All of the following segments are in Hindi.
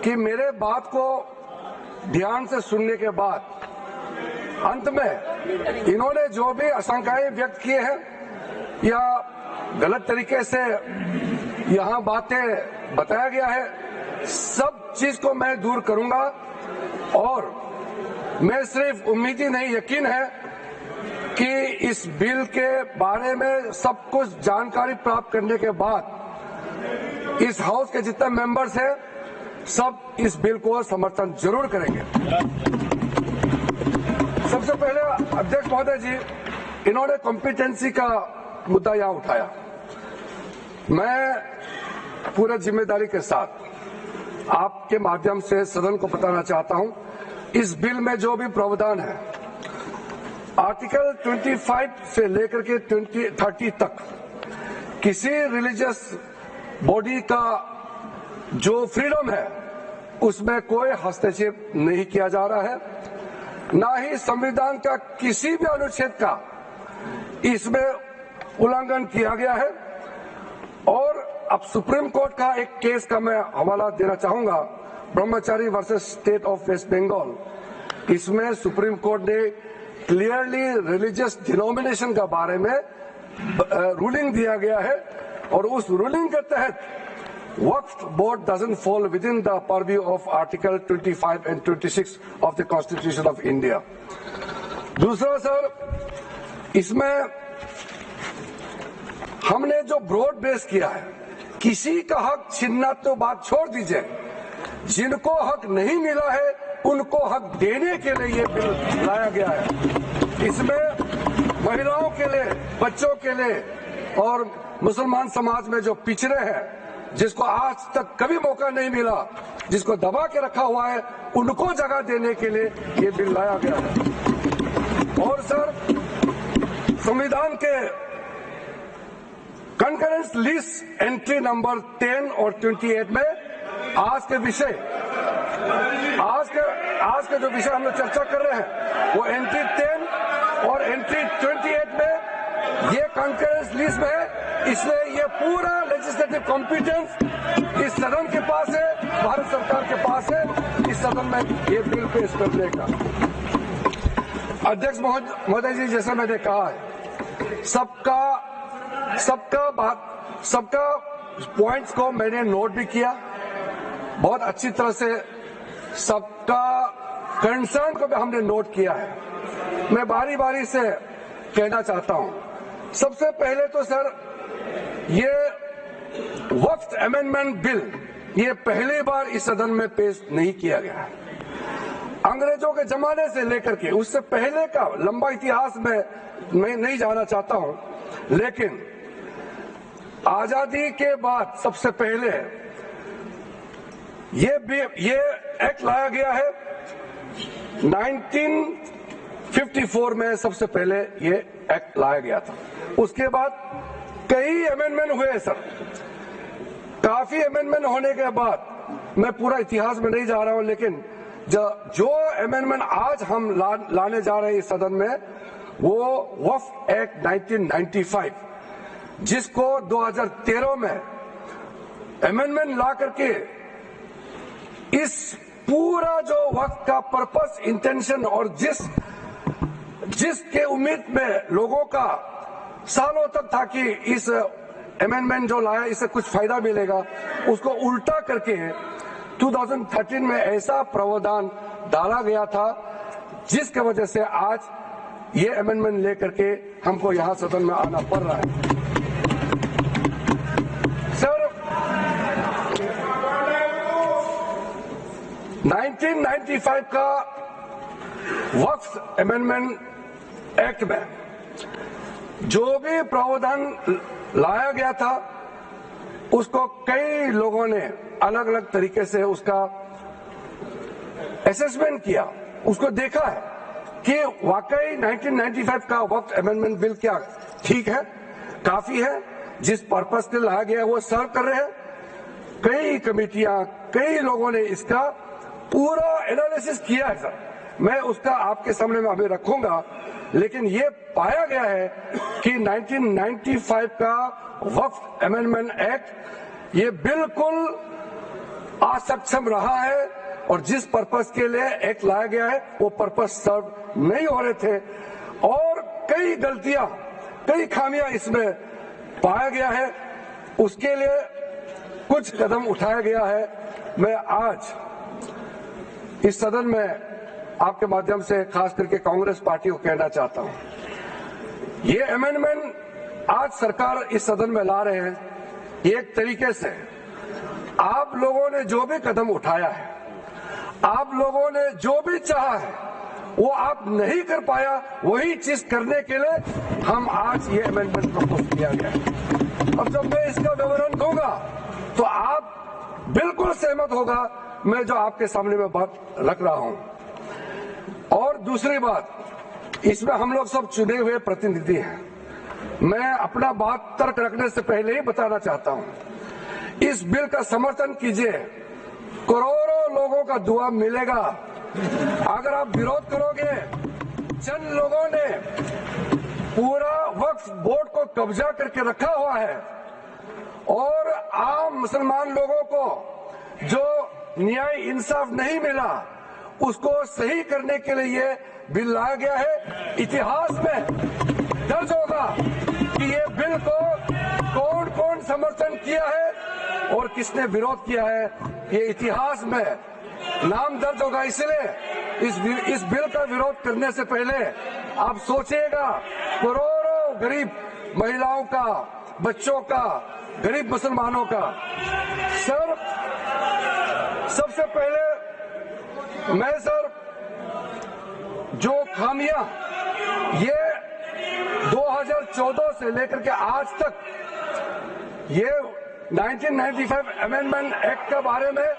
कि मेरे बात को ध्यान से सुनने के बाद अंत में इन्होंने जो भी आशंकाएं व्यक्त किए हैं या गलत तरीके से यहाँ बातें बताया गया है, सब चीज को मैं दूर करूंगा और मैं सिर्फ उम्मीद ही नहीं, यकीन है कि इस बिल के बारे में सब कुछ जानकारी प्राप्त करने के बाद इस हाउस के जितने मेंबर्स हैं सब इस बिल को समर्थन जरूर करेंगे। सबसे पहले अध्यक्ष महोदय जी, इन्होंने कॉम्पिटेंसी का मुद्दा यहां उठाया। मैं पूरे जिम्मेदारी के साथ आपके माध्यम से सदन को बताना चाहता हूं, इस बिल में जो भी प्रावधान है आर्टिकल 25 से लेकर के 30 तक किसी रिलीजियस बॉडी का जो फ्रीडम है उसमें कोई हस्तक्षेप नहीं किया जा रहा है, ना ही संविधान का किसी भी अनुच्छेद का इसमें उल्लंघन किया गया है। और अब सुप्रीम कोर्ट का एक केस का मैं हवाला देना चाहूंगा, Brahmachari versus state of West Bengal. इसमें सुप्रीम कोर्ट ने क्लियरली रिलीजियस डिनोमिनेशन के बारे में रूलिंग दिया गया है और उस रूलिंग के तहत Waqf board doesn't fall within the purview of article 25 and 26 of the constitution of India. दूसरा सर, इसमें हमने जो ब्रॉड बेस किया है, किसी का हक छीनना तो बात छोड़ दीजिए, जिनको हक नहीं मिला है उनको हक देने के लिए ये बिल लाया गया है। इसमें महिलाओं के लिए, बच्चों के लिए और मुसलमान समाज में जो पिछड़े हैं, जिसको आज तक कभी मौका नहीं मिला, जिसको दबा के रखा हुआ है, उनको जगह देने के लिए ये बिल लाया गया है। और सर, संविधान के कंकरेंस लिस्ट एंट्री नंबर 10 और 28 में आज के जो विषय हम लोग चर्चा कर रहे हैं वो एंट्री 10 और एंट्री 28 में ये कंकरेंस लिस्ट में है। इसलिए ये पूरा लेजिस्लेटिव कॉम्पिटेंस इस सदन के पास है, भारत सरकार के पास है, इस सदन में ये बिल पेश करने का। अध्यक्ष महोदय जी, जैसा मैंने कहा है, सबका पॉइंट्स को मैंने नोट भी किया, बहुत अच्छी तरह से सबका कंसर्न को भी हमने नोट किया है। मैं बारी बारी से कहना चाहता हूं, सबसे पहले तो सर, ये वक्फ अमेंडमेंट बिल ये पहली बार इस सदन में पेश नहीं किया गया है। अंग्रेजों के जमाने से लेकर के उससे पहले का लंबा इतिहास में मैं नहीं जाना चाहता हूं, लेकिन आजादी के बाद सबसे पहले ये एक्ट लाया गया है। 1954 में सबसे पहले ये एक्ट लाया गया था। उसके बाद कई अमेंडमेंट हुए सर, काफी अमेंडमेंट होने के बाद मैं पूरा इतिहास में नहीं जा रहा हूं, लेकिन जो अमेंडमेंट आज हम लाने जा रहे हैं इस सदन में, वो वक्फ एक्ट 1995, जिसको 2013 में अमेंडमेंट ला करके इस पूरा जो वक्त का पर्पस, इंटेंशन और जिसके उम्मीद में लोगों का सालों तक था कि इस अमेंडमेंट जो लाया इससे कुछ फायदा मिलेगा, उसको उल्टा करके 2013 में ऐसा प्रावधान डाला गया था जिसके वजह से आज ये अमेंडमेंट लेकर के हमको यहां सदन में आना पड़ रहा है। सर, 1995 का वक्फ अमेंडमेंट एक्ट में जो भी प्रावधान लाया गया था, उसको कई लोगों ने अलग अलग तरीके से उसका असेसमेंट किया, उसको देखा है कि वाकई 1995 का वक्फ अमेंडमेंट बिल क्या ठीक है, काफी है, जिस पर्पस के लाया गया वो सर्व कर रहे हैं। कई कमेटियां, कई लोगों ने इसका पूरा एनालिसिस किया है सर, मैं उसका आपके सामने में अभी रखूंगा, लेकिन ये पाया गया है कि 1995 का वक्फ अमेंडमेंट एक्ट ये बिल्कुल असक्षम रहा है और जिस पर्पस के लिए एक्ट लाया गया है वो पर्पस सर्व नहीं हो रहे थे और कई गलतियां, कई खामियां इसमें पाया गया है। उसके लिए कुछ कदम उठाया गया है। मैं आज इस सदन में आपके माध्यम से खास करके कांग्रेस पार्टी को कहना चाहता हूं, ये अमेंडमेंट आज सरकार इस सदन में ला रहे हैं, एक तरीके से आप लोगों ने जो भी कदम उठाया है, आप लोगों ने जो भी चाहा है, वो आप नहीं कर पाया, वही चीज करने के लिए हम आज ये अमेंडमेंट प्रपोज किया गया है। अब जब मैं इसका विवरण दूंगा तो आप बिल्कुल सहमत होगा मैं जो आपके सामने में बात रख रहा हूं। और दूसरी बात, इसमें हम लोग सब चुने हुए प्रतिनिधि हैं। मैं अपना बात तर्क रखने से पहले ही बताना चाहता हूं, इस बिल का समर्थन कीजिए, करोड़ों लोगों का दुआ मिलेगा। अगर आप विरोध करोगे, चंद लोगों ने पूरा वक्फ बोर्ड को कब्जा करके रखा हुआ है और आम मुसलमान लोगों को जो न्याय इंसाफ नहीं मिला उसको सही करने के लिए ये बिल लाया गया है। इतिहास में दर्ज होगा कि ये बिल को कौन कौन समर्थन किया है और किसने विरोध किया है, ये इतिहास में नाम दर्ज होगा। इसलिए इस बिल का विरोध करने से पहले आप सोचिएगा, करोड़ों गरीब महिलाओं का, बच्चों का, गरीब मुसलमानों का। सर, सबसे पहले मैं सर जो खामियां ये 2014 से लेकर के आज तक ये 1995 अमेंडमेंट एक्ट के बारे में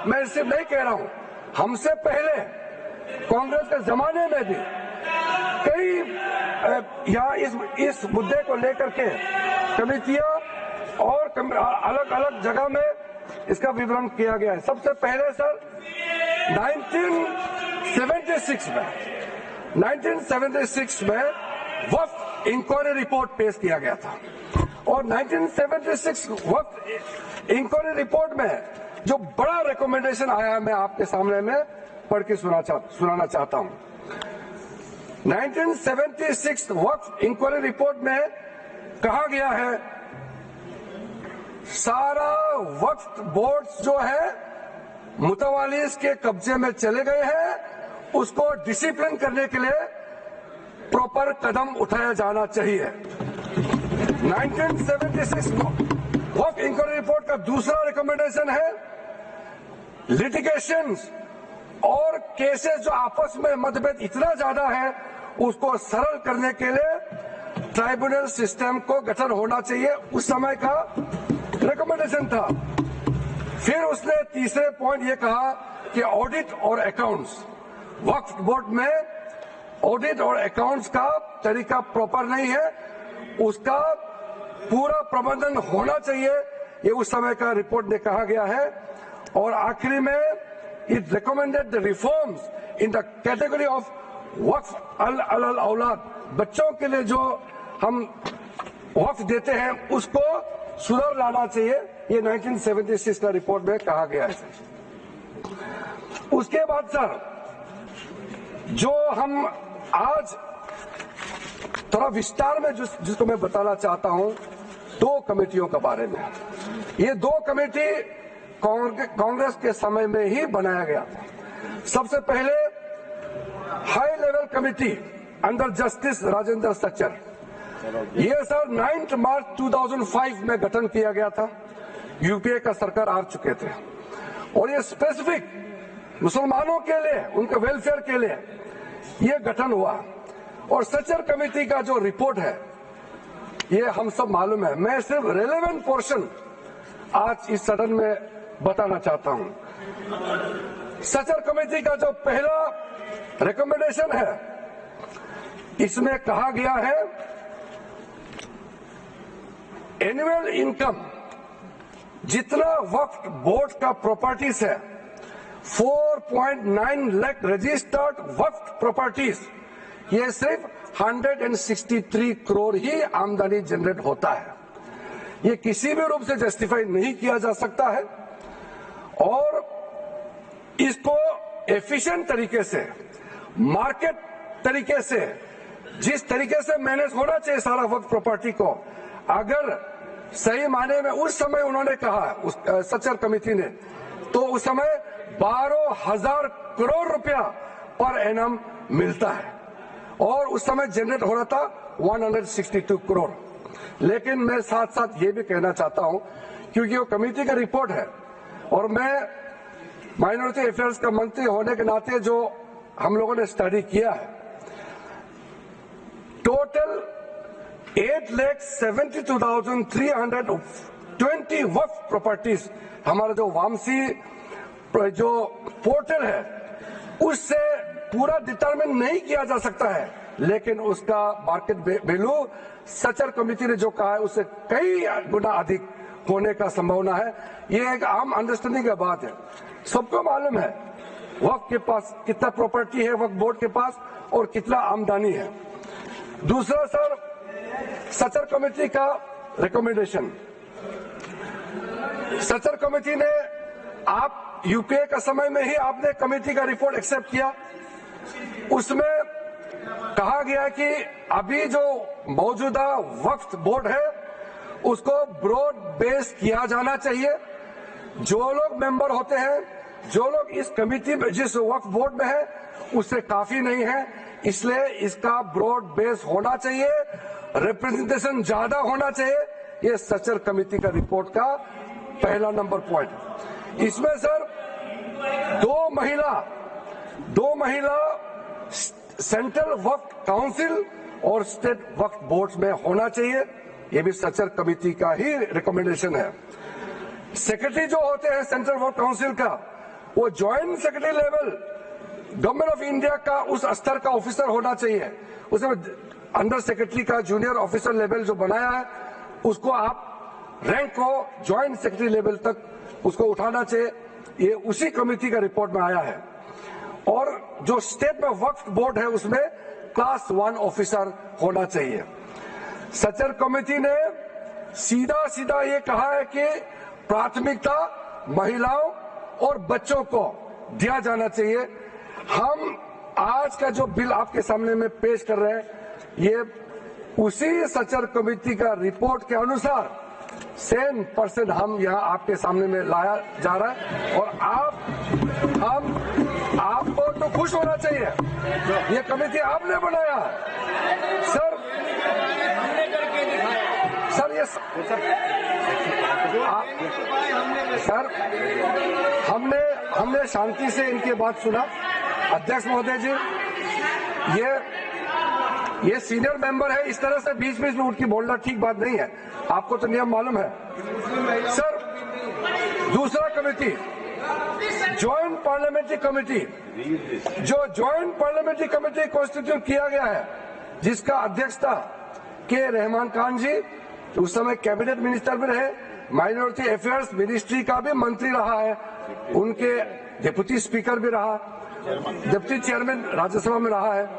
मैं सिर्फ नहीं कह रहा हूं, हमसे पहले कांग्रेस के जमाने में भी कई यहाँ इस मुद्दे को लेकर के कमेटियां और अलग अलग जगह में इसका विवरण किया गया है। सबसे पहले सर 1976 में वक्फ इंक्वायरी रिपोर्ट पेश किया गया था और 1976 वक्फ इंक्वायरी रिपोर्ट में जो बड़ा रिकमेंडेशन आया है मैं आपके सामने में पढ़ के सुनाना चाहता हूं। 1976 वक्फ इंक्वायरी रिपोर्ट में कहा गया है, सारा वक्फ बोर्ड जो है मुतवालिस के कब्जे में चले गए हैं, उसको डिसिप्लिन करने के लिए प्रॉपर कदम उठाया जाना चाहिए। 1976 वक्फ इंक्वायरी रिपोर्ट का दूसरा रिकमेंडेशन है, लिटिगेशंस और केसेस जो आपस में मतभेद इतना ज्यादा है उसको सरल करने के लिए ट्राइब्यूनल सिस्टम को गठन होना चाहिए, उस समय का रिकमेंडेशन था। फिर उसने तीसरे पॉइंट ये कहा कि ऑडिट और अकाउंट्स, वक्फ बोर्ड में ऑडिट और अकाउंट्स का तरीका प्रॉपर नहीं है, उसका पूरा प्रबंधन होना चाहिए, ये उस समय का रिपोर्ट में कहा गया है। और आखिरी में it recommended the reforms in the category of waqf al aulad, बच्चों के लिए जो हम वक्फ देते हैं उसको सुधार लाना चाहिए, ये 1976 का रिपोर्ट में कहा गया है। उसके बाद सर जो हम आज थोड़ा विस्तार में जिसको मैं बताना चाहता हूं, दो कमेटियों के बारे में। ये दो कमेटी कांग्रेस के समय में ही बनाया गया था। सबसे पहले high level committee under justice Rajendra Sachar, ये सर 9 मार्च 2005 में गठन किया गया था। यूपीए का सरकार आ चुके थे और ये स्पेसिफिक मुसलमानों के लिए, उनके वेलफेयर के लिए ये गठन हुआ। और सच्चर कमेटी का जो रिपोर्ट है ये हम सब मालूम है, मैं सिर्फ रेलेवेंट पोर्शन आज इस सदन में बताना चाहता हूं। सच्चर कमेटी का जो पहला रिकमेंडेशन है, इसमें कहा गया है एनुअल इनकम जितना वक्फ बोर्ड का प्रॉपर्टीज है 4.9 लाख रजिस्टर्ड वक्फ प्रॉपर्टीज, ये सिर्फ 163 करोड़ ही आमदनी जनरेट होता है। ये किसी भी रूप से जस्टिफाई नहीं किया जा सकता है। और इसको एफिशिएंट तरीके से, मार्केट तरीके से, जिस तरीके से मैनेज होना चाहिए सारा वक्त प्रॉपर्टी को, अगर सही मायने में उस समय उन्होंने कहा, उस सचर कमेटी ने, तो उस समय 12,000 करोड़ रुपया पर एनम मिलता है और उस समय जनरेट हो रहा था 162 करोड़। लेकिन मैं साथ साथ ये भी कहना चाहता हूं, क्योंकि वो कमेटी का रिपोर्ट है और मैं माइनॉरिटी अफेयर्स का मंत्री होने के नाते जो हम लोगों ने स्टडी किया है, टोटल 8,72,320 वक्फ प्रॉपर्टीज हमारा जो वामसी जो पोर्टल है उससे पूरा डिटरमिन नहीं किया जा सकता है, लेकिन उसका मार्केट वैल्यू सचर कमेटी ने जो कहा है उससे कई गुना अधिक होने का संभावना है। ये एक आम अंडरस्टैंडिंग की बात है, सबको मालूम है वक्फ के पास कितना प्रॉपर्टी है, वक्फ बोर्ड के पास, और कितना आमदनी है। दूसरा सर, सचर कमेटी का रिकमेंडेशन, सचर कमेटी ने, आप यूपीए का समय में ही आपने कमेटी का रिपोर्ट एक्सेप्ट किया, उसमें कहा गया कि अभी जो मौजूदा वक्फ बोर्ड है उसको ब्रॉड बेस किया जाना चाहिए। जो लोग मेंबर होते हैं, जो लोग इस कमेटी में, जिस वक्फ बोर्ड में है, उससे काफी नहीं है, इसलिए इसका ब्रॉड बेस होना चाहिए, रिप्रेजेंटेशन ज्यादा होना चाहिए। ये सचर कमेटी का रिपोर्ट का पहला नंबर पॉइंट। इसमें सर दो महिला सेंट्रल वक्फ काउंसिल और स्टेट वक्फ बोर्ड में होना चाहिए, ये भी सचर कमेटी का ही रिकमेंडेशन है। सेक्रेटरी जो होते हैं सेंट्रल वक्फ काउंसिल का, वो joint secretary level government of India का उस स्तर का ऑफिसर होना चाहिए। उसमें अंडर सेक्रेटरी का जूनियर ऑफिसर लेवल जो बनाया है, उसको आप रैंक को ज्वाइंट सेक्रेटरी लेवल तक उसको उठाना चाहिए, ये उसी कमेटी का रिपोर्ट में आया है। और जो स्टेट में वक्फ बोर्ड है उसमें क्लास 1 ऑफिसर होना चाहिए। सचर कमेटी ने सीधा ये कहा है कि प्राथमिकता महिलाओं और बच्चों को दिया जाना चाहिए। हम आज का जो बिल आपके सामने में पेश कर रहे हैं, ये उसी सचर कमेटी का रिपोर्ट के अनुसार 100% हम यहाँ आपके सामने में लाया जा रहा है। और आपको तो खुश होना चाहिए, ये कमेटी आपने बनाया सर। ये सर हमने शांति से इनकी बात सुना। अध्यक्ष महोदय जी, ये सीनियर मेंबर है, इस तरह से बीच में उठ के बोलना ठीक बात नहीं है, आपको तो नियम मालूम है सर। दूसरा कमेटी, ज्वाइंट पार्लियामेंट्री कमेटी, जो ज्वाइंट पार्लियामेंट्री कमेटी कॉन्स्टिट्यूट किया गया है, जिसका अध्यक्षता के रहमान खान जी उस समय कैबिनेट मिनिस्टर भी रहे, माइनॉरिटी अफेयर्स मिनिस्ट्री का भी मंत्री रहा है, उनके डिप्टी स्पीकर भी रहा, डिप्टी चेयरमैन राज्यसभा में रहा है,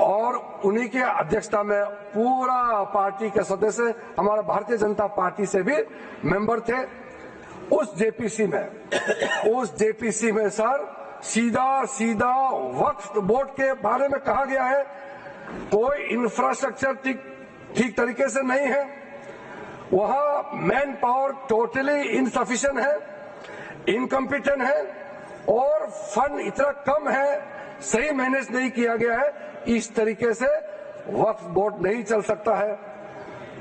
और उन्हीं के अध्यक्षता में पूरा पार्टी के सदस्य हमारा भारतीय जनता पार्टी से भी मेंबर थे। उस जेपीसी में सर सीधा वक्फ बोर्ड के बारे में कहा गया है, कोई इंफ्रास्ट्रक्चर ठीक तरीके से नहीं है, वहां मैन पावर टोटली इनसफिशिएंट है, इनकम्पिटेंट है, और फंड इतना कम है, सही मैनेज नहीं किया गया है। इस तरीके से वक्फ बोर्ड नहीं चल सकता है।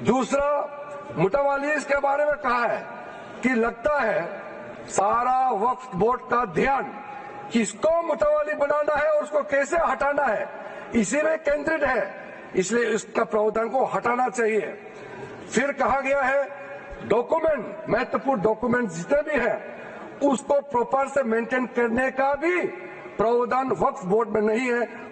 दूसरा, मुतवालीस के बारे में कहा है कि लगता है सारा वक्फ बोर्ड का ध्यान किसको मुतवाली बनाना है और उसको कैसे हटाना है, इसी में केंद्रित है, इसलिए इसका प्रावधान को हटाना चाहिए। फिर कहा गया है डॉक्यूमेंट, महत्वपूर्ण डॉक्यूमेंट जितने भी हैं उसको प्रॉपर से मेंटेन करने का भी प्रावधान वक्फ बोर्ड में नहीं है,